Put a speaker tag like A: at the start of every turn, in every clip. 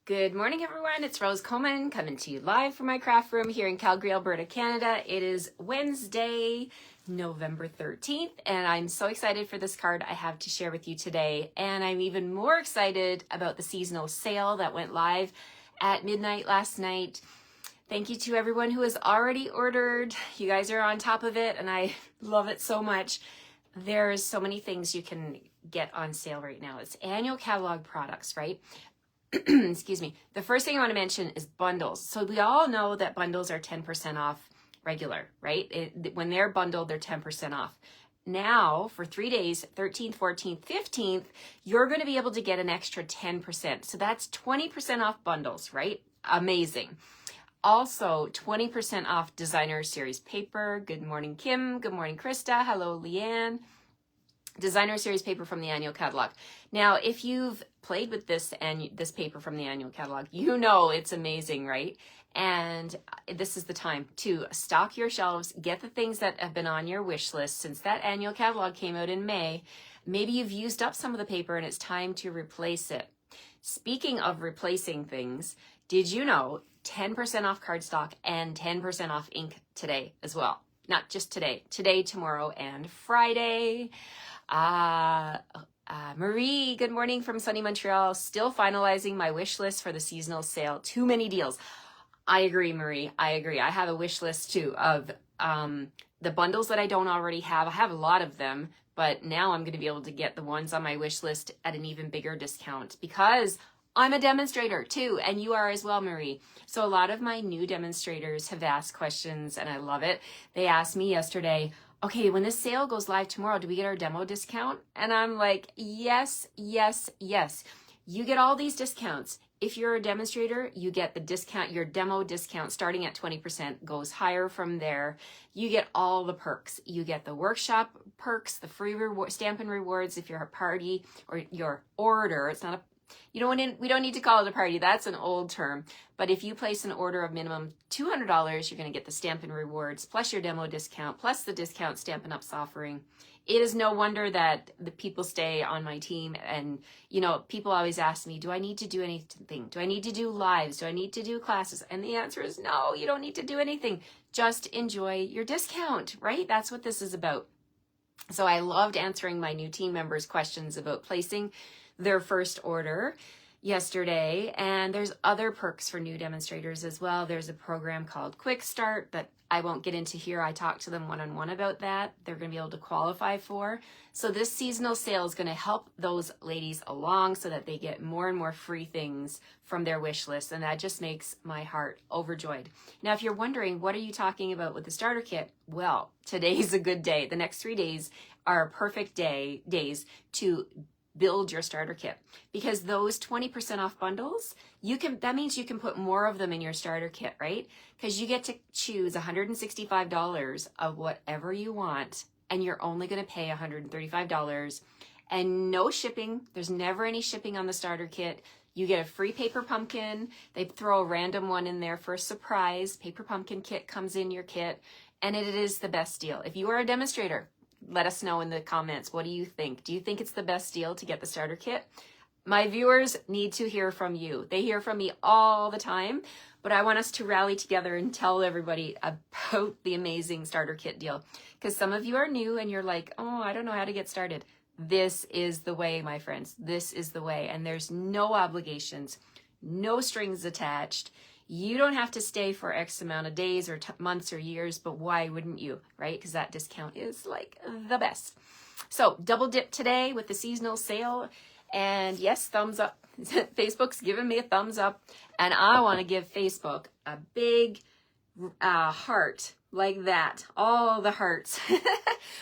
A: Good morning, everyone. It's Rose Coleman coming to you live from my craft room here in Calgary, Alberta, Canada. It is Wednesday, November 13th, and I'm so excited for this card I have to share with you today. And I'm even more excited about the seasonal sale that went live at midnight last night. Thank you to everyone who has already ordered. You guys are on top of it, and I love it so much. There's so many things you can get on sale right now. It's annual catalog products, right? Excuse me. The first thing I want to mention is bundles. So we all know that bundles are 10% off regular, right? When they're bundled, they're 10% off. Now, for 3 days, 13th, 14th, 15th, you're going to be able to get an extra 10%. So that's 20% off bundles, right? Amazing. Also, 20% off designer series paper. Good morning, Kim. Good morning, Krista. Hello, Leanne. Designer series paper from the annual catalog. Now, if you've played with this paper from the annual catalog, you know it's amazing, right? And this is the time to stock your shelves, get the things that have been on your wish list since that annual catalog came out in May. Maybe you've used up some of the paper and it's time to replace it. Speaking of replacing things, did you know 10% off cardstock and 10% off ink today as well? Not just today, tomorrow, and Friday. Marie, good morning from sunny Montreal. Still finalizing my wish list for the seasonal sale. Too many deals. I agree, Marie. I agree. I have a wish list too of the bundles that I don't already have. I have a lot of them, but now I'm going to be able to get the ones on my wish list at an even bigger discount because I'm a demonstrator too, and you are as well, Marie. So a lot of my new demonstrators have asked questions, and I love it. They asked me yesterday, okay, when this sale goes live tomorrow, do we get our demo discount? And I'm like, yes, yes, yes. You get all these discounts. If you're a demonstrator, you get the discount, your demo discount starting at 20%, goes higher from there. You get all the perks. You get the workshop perks, the free reward, Stampin' Rewards if you're a party or your order. It's not a we don't need to call it a party. That's an old term. But if you place an order of minimum $200, you're going to get the Stampin' Rewards plus your demo discount plus the discount Stampin' Up's offering. It is no wonder that the people stay on my team. And, you know, people always ask me, do I need to do anything? Do I need to do lives? Do I need to do classes? And the answer is no, you don't need to do anything. Just enjoy your discount, right? That's what this is about. So I loved answering my new team members' questions about placing their first order yesterday, and there's other perks for new demonstrators as well. There's a program called Quick Start that I won't get into here. I talked to them one-on-one about that. They're going to be able to qualify for. So this seasonal sale is going to help those ladies along so that they get more and more free things from their wish list, and that just makes my heart overjoyed. Now, if you're wondering, what are you talking about with the starter kit? Well, today's a good day. The next 3 days are perfect days to build your starter kit, because those 20% off bundles, that means you can put more of them in your starter kit, right? Because you get to choose $165 of whatever you want, and you're only going to pay $135 and no shipping. There's never any shipping on the starter kit. You get a free paper pumpkin. They throw a random one in there for a surprise. Paper pumpkin kit comes in your kit, and it is the best deal. If you are a demonstrator, let us know in the comments. What do you think? Do you think it's the best deal to get the starter kit? My viewers need to hear from you. They hear from me all the time, but I want us to rally together and tell everybody about the amazing starter kit deal. Because some of you are new and you're like, oh, I don't know how to get started. This is the way, my friends. This is the way. And there's no obligations, no strings attached. You don't have to stay for X amount of days or months or years, but why wouldn't you, right? Because that discount is like the best. So double dip today with the seasonal sale. And yes, thumbs up. Facebook's giving me a thumbs up. And I want to give Facebook a big heart like that. All the hearts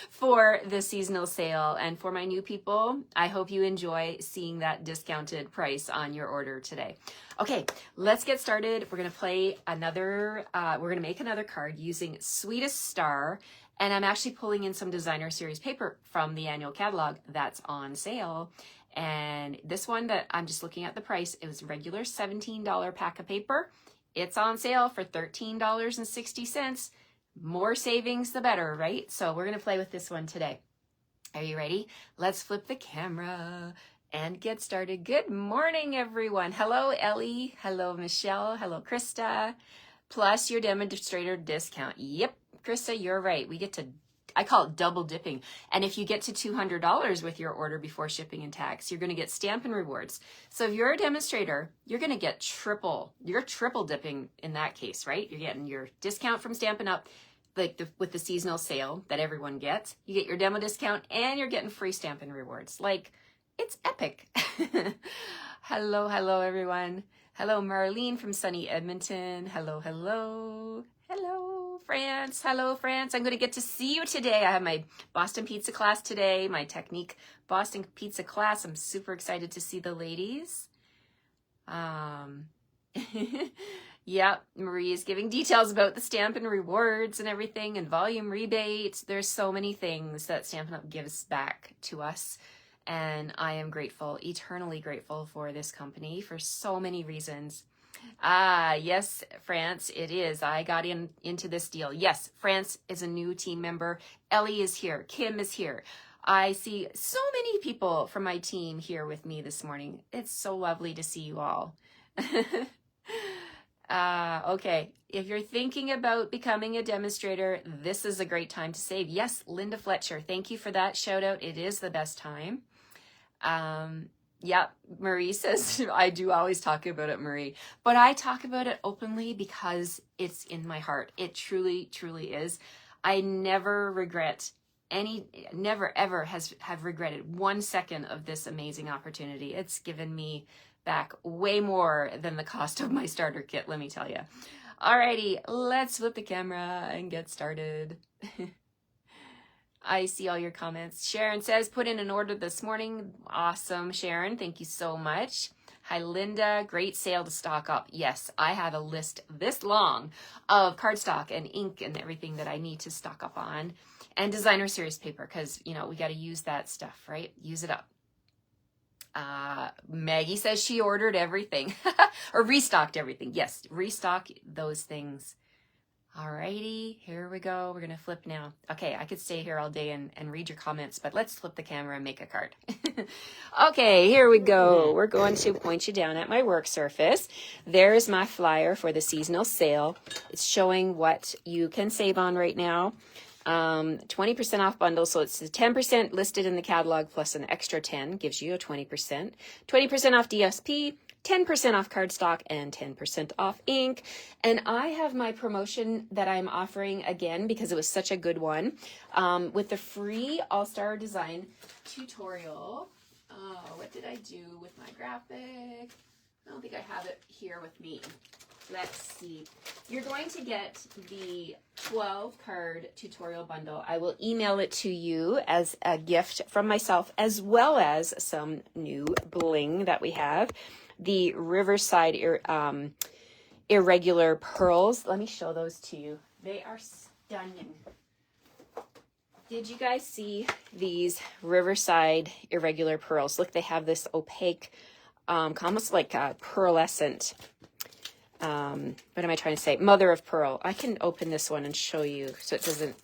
A: for the seasonal sale. And for my new people, I hope you enjoy seeing that discounted price on your order today. Okay, let's get started. We're going to play we're going to make another card using Sweetest Star. And I'm actually pulling in some designer series paper from the annual catalog that's on sale. And this one that I'm just looking at the price, it was regular $17 pack of paper. It's on sale for $13.60. More savings, the better, right? So we're going to play with this one today. Are you ready? Let's flip the camera and get started. Good morning, everyone. Hello, Ellie. Hello, Michelle. Hello, Krista. Plus your demonstrator discount. Yep, Krista, you're right. We get to, I call it double dipping. And if you get to $200 with your order before shipping and tax, you're going to get Stampin' Rewards. So if you're a demonstrator, you're going to get triple. You're triple dipping in that case, right? You're getting your discount from Stampin' Up, like with the seasonal sale that everyone gets. You get your demo discount and you're getting free Stampin' Rewards. Like, it's epic. Hello, hello, everyone. Hello, Marlene from sunny Edmonton. Hello, hello. Hello, France. Hello, France. I'm going to get to see you today. I have my Boston Pizza class today, my Technique Boston Pizza class. I'm super excited to see the ladies. Yep, Marie is giving details about the Stampin' Rewards and everything and volume rebates. There's so many things that Stampin' Up! Gives back to us. And I am grateful, eternally grateful for this company for so many reasons. Ah, yes, France, it is. I got into this deal. Yes, France is a new team member. Ellie is here. Kim is here. I see so many people from my team here with me this morning. It's so lovely to see you all. Okay, if you're thinking about becoming a demonstrator, this is a great time to save. Yes, Linda Fletcher, thank you for that shout out. It is the best time. Yeah, Marie says, I do always talk about it, Marie, but I talk about it openly because it's in my heart. It truly, truly is. I never regret never ever have regretted 1 second of this amazing opportunity. It's given me back way more than the cost of my starter kit, let me tell you. Alrighty, let's flip the camera and get started. I see all your comments. Sharon says, put in an order this morning. Awesome, Sharon. Thank you so much. Hi, Linda. Great sale to stock up. Yes, I have a list this long of cardstock and ink and everything that I need to stock up on. And designer series paper, because, you know, we got to use that stuff, right? Use it up. Maggie says she ordered everything or restocked everything. Yes, restock those things. Alrighty, here we go. We're going to flip now. Okay, I could stay here all day and read your comments, but let's flip the camera and make a card. Okay, here we go. We're going to point you down at my work surface. There's my flyer for the seasonal sale. It's showing what you can save on right now. 20% off bundle, so it's the 10% listed in the catalog plus an extra 10 gives you a 20%. 20% off DSP, 10% off cardstock, and 10% off ink. And I have my promotion that I'm offering again because it was such a good one with the free All-Star Design tutorial. What did I do with my graphic? I don't think I have it here with me. Let's see. You're going to get the 12 card tutorial bundle. I will email it to you as a gift from myself, as well as some new bling that we have. The Riverside irregular pearls. Let me show those to you. They are stunning. Did you guys see these Riverside irregular pearls? Look, they have this opaque, almost like a pearlescent, what am I trying to say? Mother of pearl. I can open this one and show you so it doesn't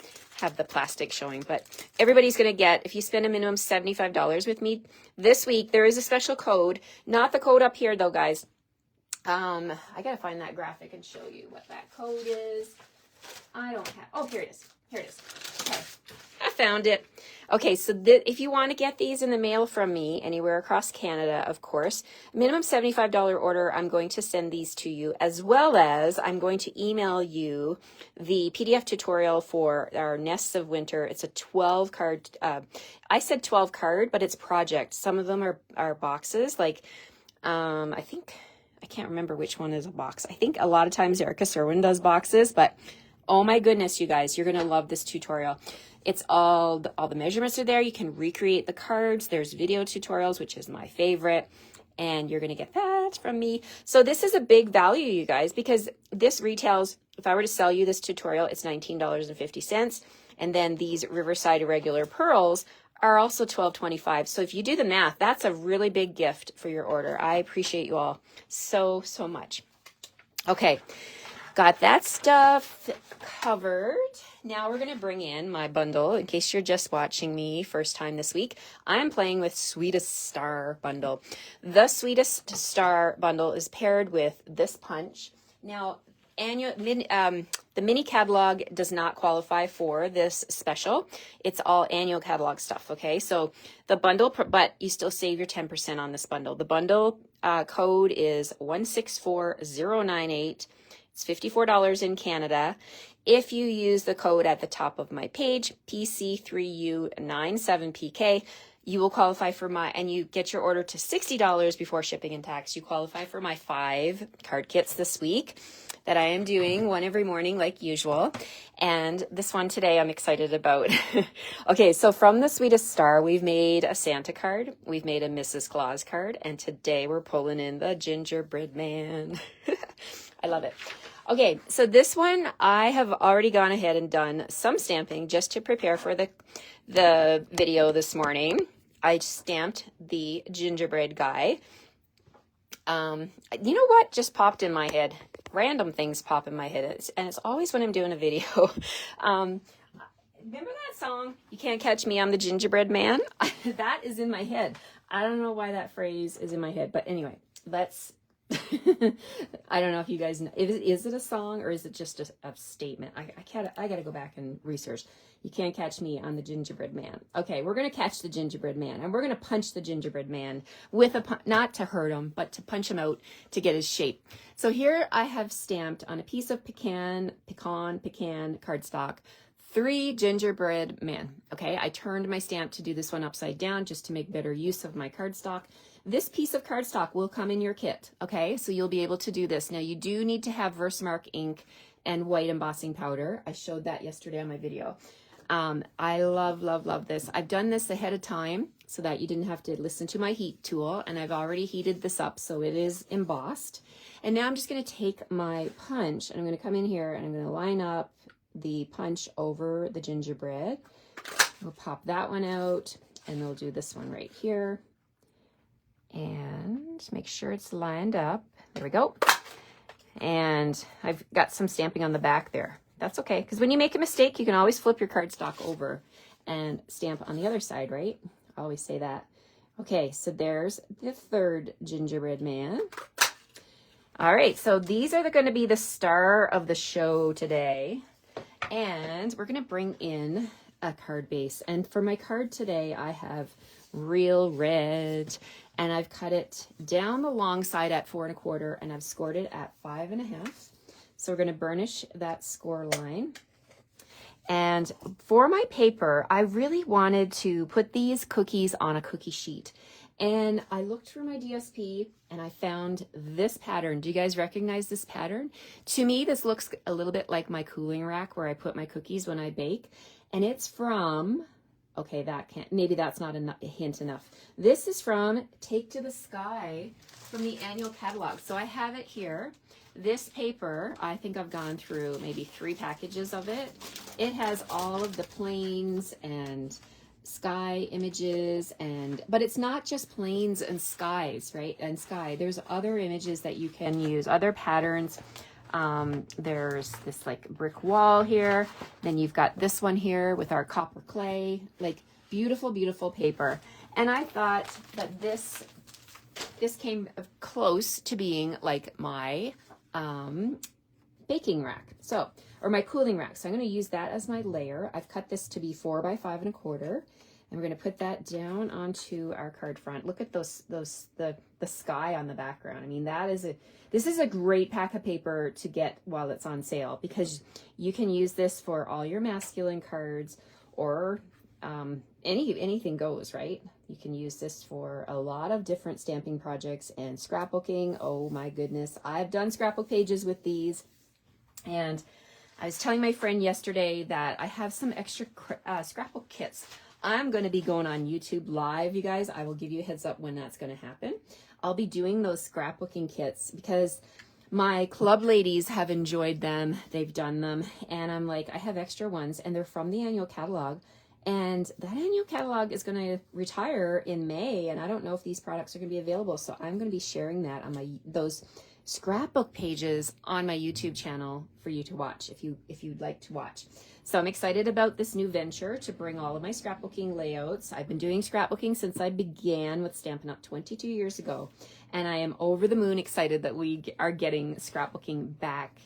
A: have the plastic showing, but everybody's going to get, if you spend a minimum $75 with me this week, there is a special code, not the code up here though, guys. I got to find that graphic and show you what that code is. I don't have, oh, here it is. Here it is. Okay. I found it. Okay, so if you want to get these in the mail from me anywhere across Canada, of course, minimum $75 order, I'm going to send these to you, as well as I'm going to email you the PDF tutorial for our Nests of Winter. It's a 12 card, I said 12 card, but it's project. Some of them are boxes, like I think, I can't remember which one is a box. I think a lot of times Erica Serwin does boxes, but oh my goodness, you guys, you're going to love this tutorial. It's all the measurements are there. You can recreate the cards. There's video tutorials, which is my favorite. And you're going to get that from me. So this is a big value, you guys, because this retails, if I were to sell you this tutorial, it's $19.50. And then these Riverside Irregular Pearls are also $12.25. So if you do the math, that's a really big gift for your order. I appreciate you all so, so much. Okay. got that stuff covered. Now we're going to bring in my bundle. In case you're just watching me first time this week, I'm playing with Sweetest Star Bundle. The Sweetest Star Bundle is paired with this punch. Now, the mini catalog does not qualify for this special. It's all annual catalog stuff, okay? So the bundle, but you still save your 10% on this bundle. The bundle code is 164098. It's $54 in Canada. If you use the code at the top of my page, PC3U97PK, you will qualify for and you get your order to $60 before shipping and tax. You qualify for my 5 card kits this week that I am doing, one every morning like usual. And this one today I'm excited about. Okay, so from the Sweetest Star, we've made a Santa card, we've made a Mrs. Claus card, and today we're pulling in the Gingerbread Man. I love it. Okay, so this one I have already gone ahead and done some stamping just to prepare for the video this morning. I stamped the gingerbread guy. You know what just popped in my head? Random things pop in my head, and it's always when I'm doing a video. Remember that song, You Can't Catch Me, I'm the Gingerbread Man? That is in my head. I don't know why that phrase is in my head, but anyway, let's... I don't know if you guys know. Is it a song or is it just a statement? I gotta go back and research. You can't catch me on the Gingerbread Man. Okay, we're gonna catch the Gingerbread Man, and we're gonna punch the Gingerbread Man with not to hurt him, but to punch him out to get his shape. So here I have stamped on a piece of pecan cardstock 3 gingerbread men. Okay, I turned my stamp to do this one upside down just to make better use of my cardstock. This piece of cardstock will come in your kit, okay? So you'll be able to do this. Now you do need to have Versamark ink and white embossing powder. I showed that yesterday on my video. I love this. I've done this ahead of time so that you didn't have to listen to my heat tool, and I've already heated this up so it is embossed. And now I'm just gonna take my punch and I'm gonna come in here and I'm gonna line up the punch over the gingerbread. We'll pop that one out and we'll do this one right here. And make sure it's lined up. There we go. And I've got some stamping on the back there. That's okay, because when you make a mistake, you can always flip your cardstock over and stamp on the other side, right? I always say that. Okay, so there's the 3rd gingerbread man. All right, so these are going to be the star of the show today. And we're going to bring in a card base. And for my card today, I have Real Red. And I've cut it down the long side at 4 1/4, and I've scored it at 5 1/2. So we're going to burnish that score line. And for my paper, I really wanted to put these cookies on a cookie sheet. And I looked through my DSP and I found this pattern. Do you guys recognize this pattern? To me, this looks a little bit like my cooling rack where I put my cookies when I bake. And it's from... Okay, maybe that's not a hint enough. This is from Take to the Sky from the annual catalog. So I have it here. This paper, I think I've gone through maybe 3 packages of it. It has all of the planes and sky images, but it's not just planes and skies, right? And sky. There's other images that you can use, other patterns. There's this like brick wall here. Then you've got this one here with our copper clay, like beautiful paper. And I thought that this came close to being like my baking rack. So, or my cooling rack. So I'm going to use that as my layer. I've cut this to be 4 by 5 1/4. And we're going to put that down onto our card front. Look at the sky on the background. I mean, this is a great pack of paper to get while it's on sale, because you can use this for all your masculine cards, or anything goes, right? You can use this for a lot of different stamping projects and scrapbooking. Oh my goodness. I've done scrapbook pages with these. And I was telling my friend yesterday that I have some extra scrapbook kits. I'm going to be going on YouTube live, you guys. I will give you a heads up when that's going to happen. I'll be doing those scrapbooking kits because my club ladies have enjoyed them. They've done them. And I'm like, I have extra ones, and they're from the annual catalog. And that annual catalog is going to retire in May. And I don't know if these products are going to be available. So I'm going to be sharing that on those scrapbook pages on my YouTube channel for you to watch if you'd like to watch. So I'm excited about this new venture to bring all of my scrapbooking layouts. I've been doing scrapbooking since I began with Stampin' Up! 22 years ago, and I am over the moon excited that we are getting scrapbooking back,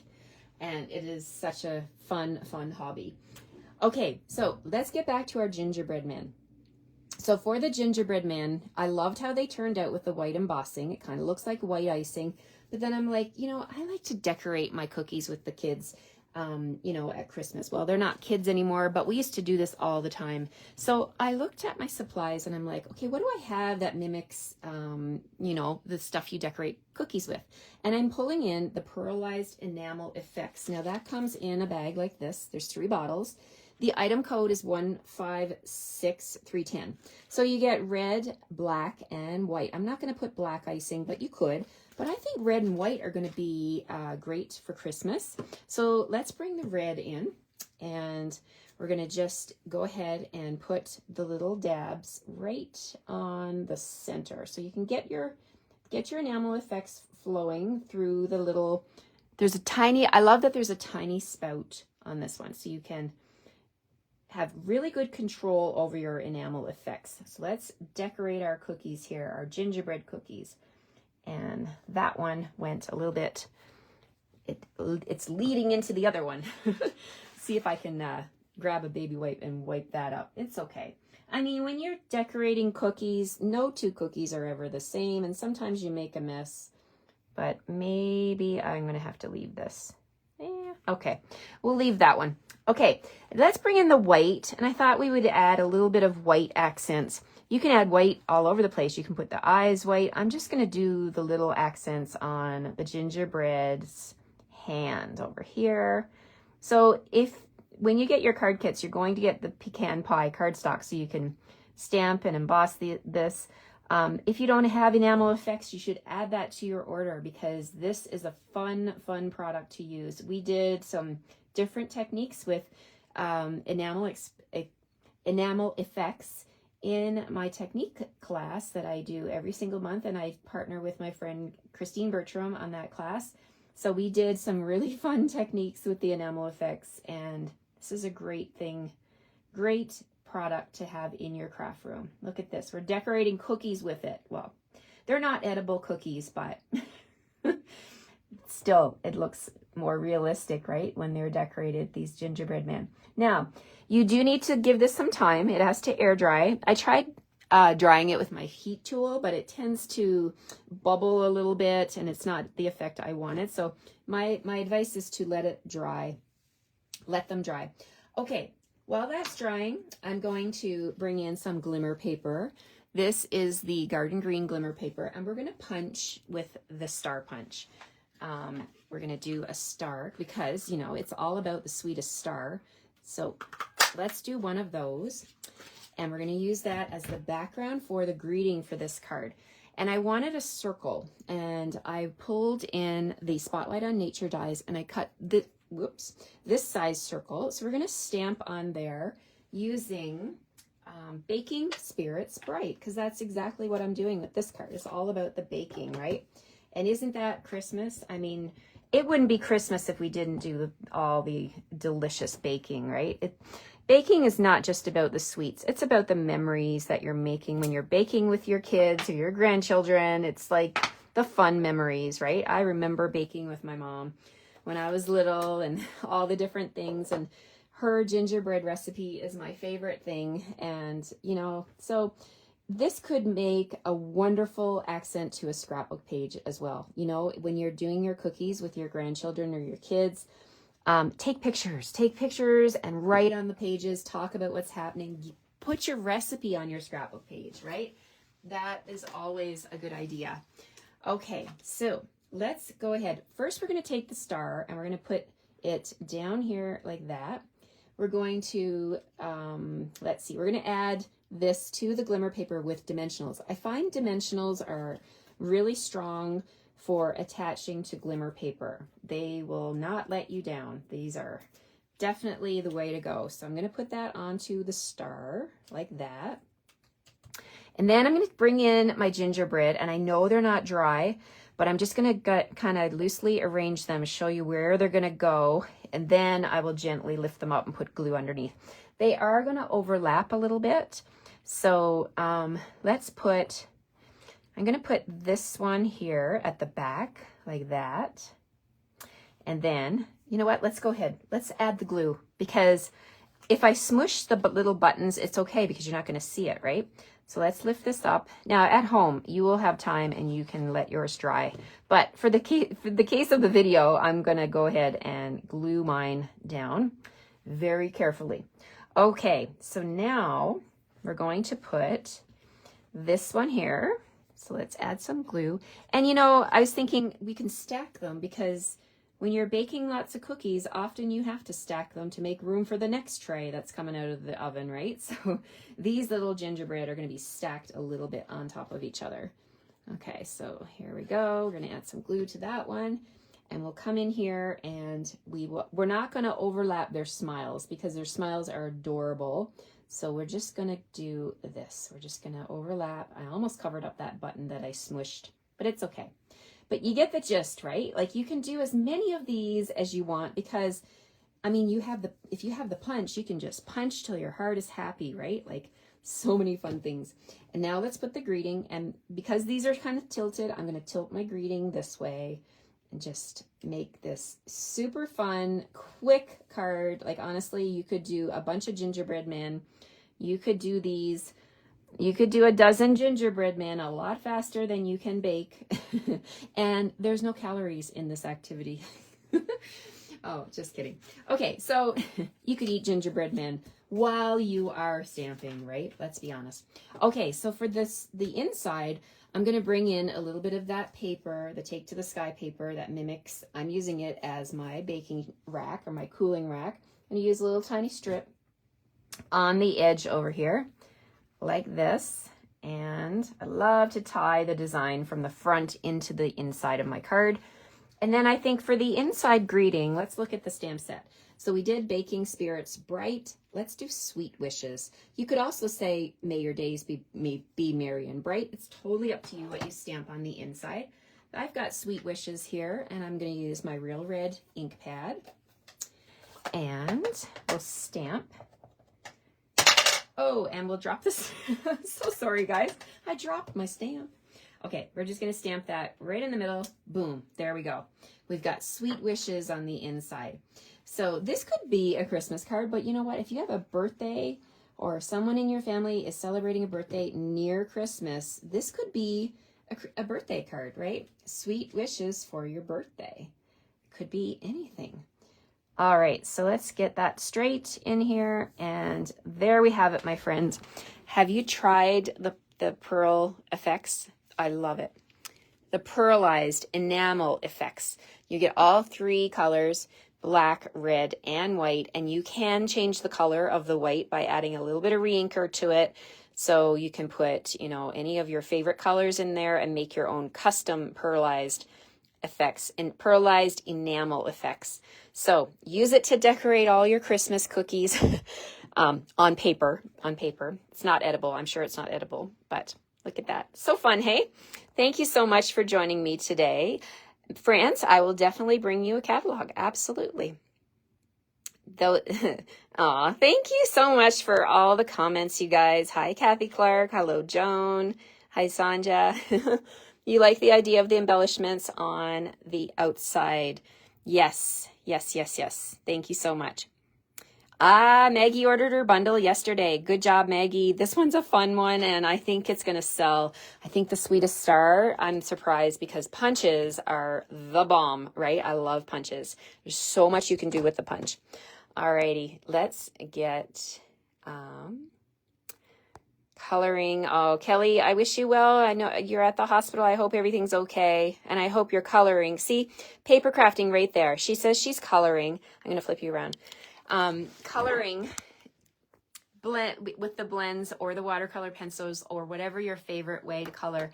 A: and it is such a fun hobby. Okay, so let's get back to our gingerbread men. So for the gingerbread men, I loved how they turned out with the white embossing. It kind of looks like white icing, but then I'm like, you know, I like to decorate my cookies with the kids, you know, at Christmas. Well, they're not kids anymore, but we used to do this all the time. So I looked at my supplies and I'm like, okay, what do I have that mimics, you know, the stuff you decorate cookies with? And I'm pulling in the Pearlized Enamel Effects. Now that comes in a bag like this. There's 3 bottles. The item code is 156310. So you get red, black, and white. I'm not going to put black icing, but you could. But I think red and white are going to be great for Christmas. So let's bring the red in, and we're going to just go ahead and put the little dabs right on the center. So you can get your enamel effects flowing through the little, I love that there's a tiny spout on this one, so you can have really good control over your enamel effects. So let's decorate our cookies here, our gingerbread cookies. And that one went a little bit, it's leading into the other one. See if I can grab a baby wipe and wipe that up. It's okay. I mean, when you're decorating cookies, no 2 cookies are ever the same, and sometimes you make a mess, but maybe I'm going to have to leave this. Yeah, okay, we'll leave that one. Okay, let's bring in the white, and I thought we would add a little bit of white accents. You can add white all over the place. You can put the eyes white. I'm just going to do the little accents on the gingerbread's hand over here. So when you get your card kits, you're going to get the pecan pie cardstock so you can stamp and emboss this. If you don't have enamel effects, you should add that to your order because this is a fun product to use. We did some different techniques with enamel effects in my technique class that I do every single month, and I partner with my friend Christine Bertram on that class. So we did some really fun techniques with the enamel effects, and this is a great product to have in your craft room. Look at this. We're decorating cookies with it. Well, they're not edible cookies, but still, it looks more realistic, right, when they're decorated, these gingerbread men. Now, you do need to give this some time. It has to air dry. I tried drying it with my heat tool, but it tends to bubble a little bit, and it's not the effect I wanted. So my advice is to let them dry. Okay, while that's drying, I'm going to bring in some glimmer paper. This is the Garden Green glimmer paper, and we're going to punch with the star punch. We're going to do a star because, you know, it's all about the sweetest star. So let's do one of those. And we're going to use that as the background for the greeting for this card. And I wanted a circle, and I pulled in the Spotlight on Nature dies, and I cut this size circle. So we're going to stamp on there using Baking Spirits Bright, because that's exactly what I'm doing with this card. It's all about the baking, right? And isn't that Christmas? I mean, it wouldn't be Christmas if we didn't do all the delicious baking, right? Baking is not just about the sweets. It's about the memories that you're making when you're baking with your kids or your grandchildren. It's like the fun memories, right? I remember baking with my mom when I was little and all the different things. And her gingerbread recipe is my favorite thing. And, you know, so this could make a wonderful accent to a scrapbook page as well. You know, when you're doing your cookies with your grandchildren or your kids, take pictures and write on the pages, talk about what's happening. Put your recipe on your scrapbook page, right? That is always a good idea. Okay, so let's go ahead. First, we're going to take the star and we're going to put it down here like that. We're going to, let's see, we're going to add this to the glimmer paper with dimensionals. I find dimensionals are really strong for attaching to glimmer paper. They will not let you down. These are definitely the way to go. So I'm going to put that onto the star like that. And then I'm going to bring in my gingerbread, and I know they're not dry, but I'm just going to kind of loosely arrange them, show you where they're going to go, and then I will gently lift them up and put glue underneath. They are going to overlap a little bit. So let's put, I'm going to put this one here at the back like that. And then, you know what, let's go ahead. Let's add the glue, because if I smush the little buttons, it's okay because you're not going to see it, right? So let's lift this up. Now at home, you will have time and you can let yours dry. But for the case of the video, I'm going to go ahead and glue mine down very carefully. Okay, so now we're going to put this one here. So let's add some glue. And you know, I was thinking we can stack them, because when you're baking lots of cookies, often you have to stack them to make room for the next tray that's coming out of the oven, right? So these little gingerbread are going to be stacked a little bit on top of each other. Okay, so here we go. We're going to add some glue to that one. And we'll come in here and we're not going to overlap their smiles, because their smiles are adorable. So we're just going to do this. We're just going to overlap. I almost covered up that button that I smushed, but it's okay. But you get the gist, right? Like, you can do as many of these as you want, because, I mean, if you have the punch, you can just punch till your heart is happy, right? Like, so many fun things. And now let's put the greeting. And because these are kind of tilted, I'm going to tilt my greeting this way and just make this super fun, quick card. Like, honestly, you could do a bunch of gingerbread men. You could do these. You could do a dozen gingerbread men a lot faster than you can bake. And there's no calories in this activity. Oh, just kidding. Okay, so you could eat gingerbread men while you are stamping, right? Let's be honest. Okay, so for this, the inside, I'm going to bring in a little bit of that paper, the Take to the Sky paper that mimics. I'm using it as my baking rack or my cooling rack. I'm going to use a little tiny strip on the edge over here, like this. And I love to tie the design from the front into the inside of my card. And then I think for the inside greeting, let's look at the stamp set. So we did Baking Spirits Bright. Let's do Sweet Wishes. You could also say, may your days be merry and bright. It's totally up to you what you stamp on the inside. I've got Sweet Wishes here, and I'm going to use my Real Red ink pad. And we'll stamp. Oh, and we'll drop this. So sorry, guys. I dropped my stamp. Okay, we're just going to stamp that right in the middle. Boom. There we go. We've got Sweet Wishes on the inside. So this could be a Christmas card, but you know what? If you have a birthday or someone in your family is celebrating a birthday near Christmas, this could be a birthday card, right? Sweet wishes for your birthday. Could be anything. All right, so let's get that straight in here. And there we have it, my friends. Have you tried the Pearl Effects? I love it. The Pearlized Enamel Effects. You get all three colors, black, red, and white, and you can change the color of the white by adding a little bit of re-inker to it. So you can put, you know, any of your favorite colors in there and make your own custom pearlized effects and pearlized enamel effects. So use it to decorate all your Christmas cookies on paper. It's not edible. I'm sure it's not edible, but look at that. So fun, hey? Thank you so much for joining me today. France, I will definitely bring you a catalog. Absolutely. Though, aw, thank you so much for all the comments, you guys. Hi, Kathy Clark. Hello, Joan. Hi, Sanja. You like the idea of the embellishments on the outside? Yes, yes, yes, yes. Thank you so much. Maggie ordered her bundle yesterday. Good job, Maggie. This one's a fun one, and I think it's going to sell. I think the Sweetest Star, I'm surprised because punches are the bomb, right? I love punches. There's so much you can do with the punch. Alrighty, let's get coloring. Oh, Kelly, I wish you well. I know you're at the hospital. I hope everything's okay, and I hope you're coloring. See, paper crafting right there. She says she's coloring. I'm going to flip you around. Coloring blend with the blends or the watercolor pencils or whatever your favorite way to color.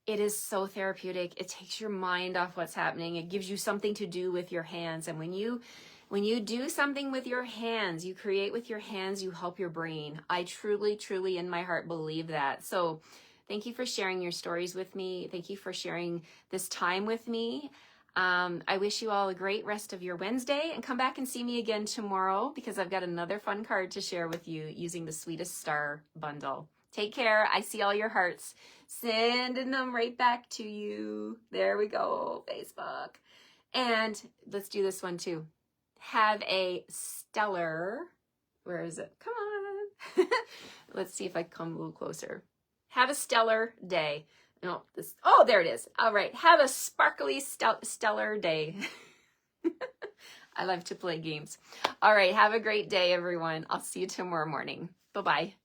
A: It is so therapeutic. It takes your mind off what's happening. It gives you something to do with your hands. And when you do something with your hands, you create with your hands, you help your brain. I truly, truly in my heart believe that. So Thank you for sharing your stories with me. Thank you for sharing this time with me. I wish you all a great rest of your Wednesday, and come back and see me again tomorrow because I've got another fun card to share with you using the Sweetest Star Bundle. Take care. I see all your hearts. Sending them right back to you. There we go, Facebook. And let's do this one too. Have a stellar, where is it? Come on. Let's see if I come a little closer. Have a stellar day. No, this, oh, there it is. All right. Have a sparkly stellar day. I love to play games. All right. Have a great day, everyone. I'll see you tomorrow morning. Bye-bye.